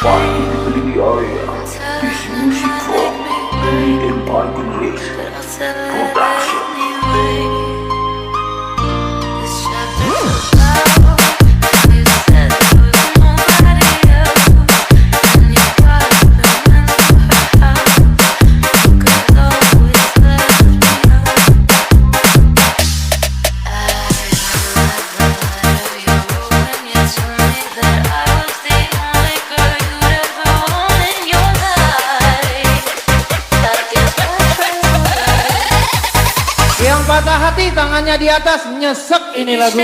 Find the area. This music from Empire Production. Yang patah hati tangannya di atas, nyesek ini lagu.